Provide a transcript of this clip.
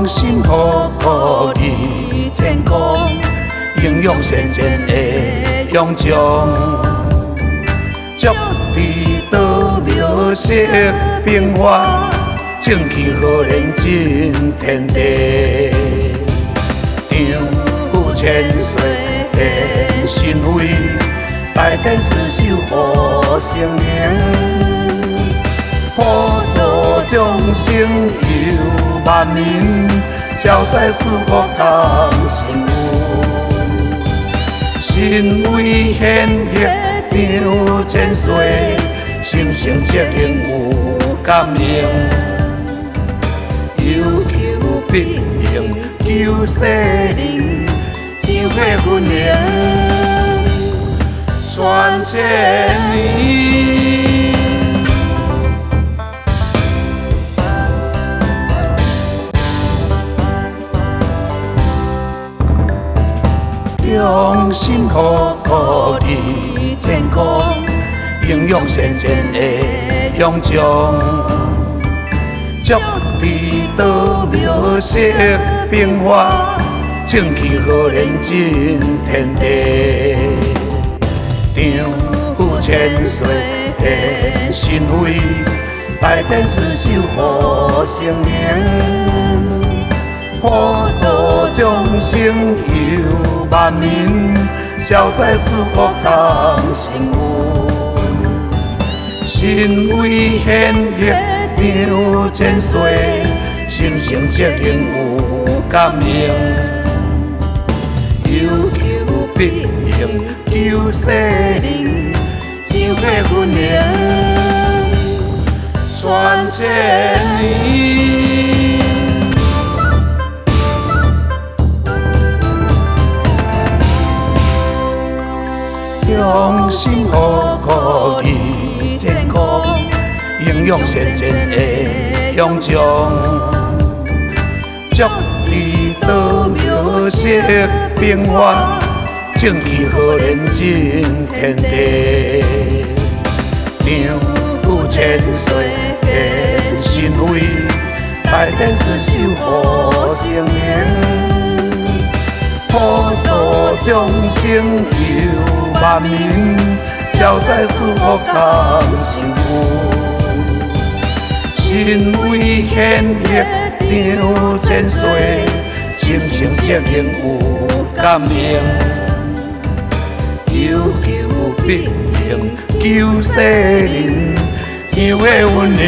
用心付予你成功，英勇善战的勇将，足地道描写变化，正气浩然震天地，丈夫千岁献心肺，大天使守护生命，普渡众生游万民，消灾赐福同心有，身为显赫张千岁，心性责任有感应，有求必应，求世人，求血分灵，传千年。用心付予你成功，英勇善战的勇将，足地道描写变化，正气浩然震天地，丈夫千岁献心肺，大天使守护生命，普渡众生游万民，消灾赐福同心有，身为显赫张千岁，心性责任有感应，有求必应，求世人，求血分灵，传千年。用心付予你成功，英勇善战的勇将，足地道描写变化，正气浩然震天地，丈夫千岁献心肺，大天使守护生命，普渡众生游万民，消灾赐福同心有，身为显赫张千岁，心性责任有感应，有求必应，求世人，求血分灵。